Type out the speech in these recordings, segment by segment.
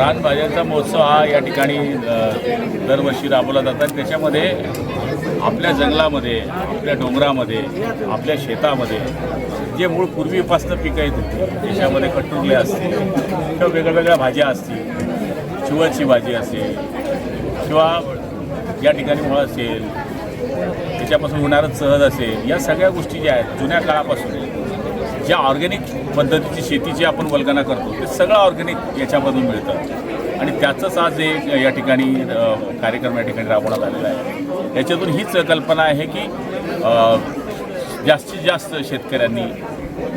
रानभाज्यांचा महोत्सव हा या ठिकाणी दरवर्षी राबवला जातात। त्याच्यामध्ये आपल्या जंगलामध्ये, आपल्या डोंगरामध्ये, आपल्या शेतामध्ये जे मूळ पूर्वीपासून पिकं येत होती, त्याच्यामध्ये कटुरले असतील किंवा वेगवेगळ्या भाज्या असतील, चिवळची भाजी असेल किंवा या ठिकाणी मुळं असेल, त्याच्यापासून होणारं चहद असेल, या सगळ्या गोष्टी ज्या आहेत जुन्या काळापासून ज्या ऑर्गॅनिक पद्धतीची शेतीची आपण वल्गना करतो ते सगळं ऑर्गॅनिक याच्यामधून मिळतं आणि त्याचंच आज एक या ठिकाणी कार्यक्रम या ठिकाणी राबवण्यात आलेला आहे। याच्यातून हीच कल्पना आहे की जास्तीत जास्त शेतकऱ्यांनी,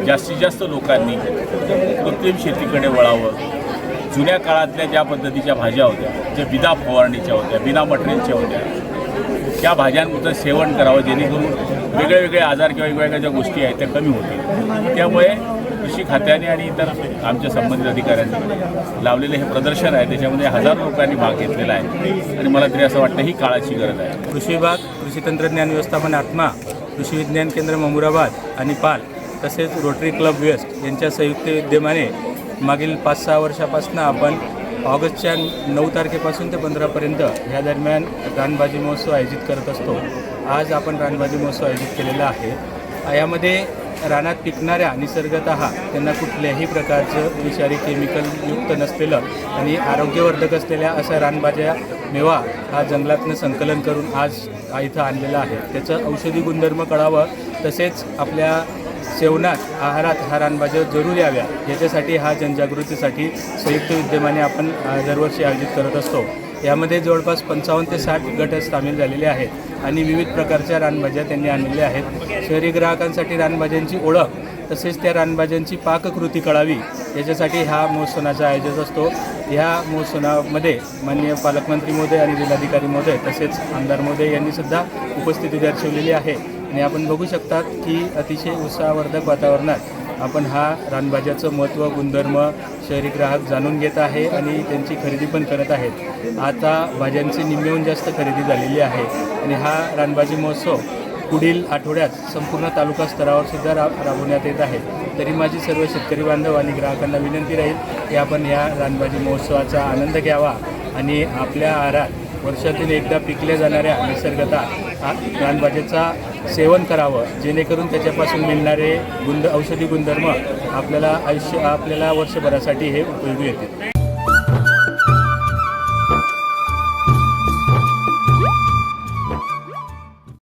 जास्तीत जास्त लोकांनी कृत्रिम शेतीकडे वळावं। जुन्या काळातल्या ज्या पद्धतीच्या भाज्या होत्या, ज्या बिना फवारणीच्या होत्या, बिना मटेरियलच्या होत्या, त्या भाज्यांचं सेवन करावं जेणेकरून वेगळे आजार किंवा वेगवेगळ्या ज्या गोष्टी आहेत त्या कमी होतील। त्यामुळे कृषी खात्याने आणि इतर आमच्या संबंधित अधिकाऱ्यांनी लावलेलं हे प्रदर्शन आहे, त्याच्यामध्ये हजारो लोकांनी भाग घेतलेला आहे आणि मला तरी असं वाटतं ही काळाची गरज आहे। कृषी विभाग, कृषी तंत्रज्ञान व्यवस्थापन आत्मा, कृषी विज्ञान केंद्र ममुराबाद आणि पाल तसेच रोटरी क्लब वेस्ट यांच्या संयुक्त विद्यमाने मागील 5-6 वर्षापासून आपण ऑगस्टच्या 9 तारखेपासून ते 15पर्यंत या दरम्यान रानभाजी महोत्सव आयोजित करत असतो। आज आपण रानभाजी महोत्सव आयोजित केलेला आहे। यामध्ये रानात पिकणाऱ्या निसर्गतः त्यांना कुठल्याही प्रकारचं विषारी केमिकलयुक्त नसलेलं आणि आरोग्यवर्धक असलेल्या अशा रानभाज्या मेवा हा जंगलातनं संकलन करून आज इथं आणलेला आहे। त्याचं औषधी गुणधर्म कळावं, तसेच आपल्या सेवनात, आहारात हा रानभाज्या जरूर याव्या याच्यासाठी हा जनजागृतीसाठी संयुक्त विद्यमाने आपण दरवर्षी आयोजित करत असतो। यामध्ये जवळपास 55 ते 60 गट सामील झालेले आहेत आणि विविध प्रकारच्या रानभाज्या त्यांनी आणलेल्या आहेत। शहरी ग्राहकांसाठी रानभाज्यांची ओळख तसेच त्या रानभाज्यांची पाककृती कळावी याच्यासाठी हा महोत्सवाचं आयोजन असतो। ह्या महोत्सवामध्ये माननीय पालकमंत्री महोदय आणि जिल्हाधिकारी महोदय तसेच आमदार महोदय यांनी सुद्धा उपस्थिती दर्शवलेली आहे आणि आपण बघू शकतात की अतिशय उत्साहवर्धक वातावरणात आपण हा रानभाज्याचं महत्त्व, गुणधर्म शहरी ग्राहक जाणून घेत आहे आणि त्यांची खरेदी पण करत आहेत। आता भाज्यांची निम्म्याहून जास्त खरेदी झालेली आहे आणि हा रानभाजी महोत्सव पुढील आठवड्यात संपूर्ण तालुका स्तरावर सुद्धा राबवण्यात येत आहे। तरी माझी सर्व शेतकरी बांधव आणि ग्राहकांना विनंती राहील की आपण या रानभाजी महोत्सवाचा आनंद घ्यावा आणि आपल्या आहारात वर्षातून एकदा पिकल्या जाणाऱ्या निसर्गतः रानभाज्याचा सेवन करावं, जेणेकरून त्याच्यापासून मिळणारे औषधी गुणधर्म आपल्याला वर्षभरासाठी हे उपयोगी येतील।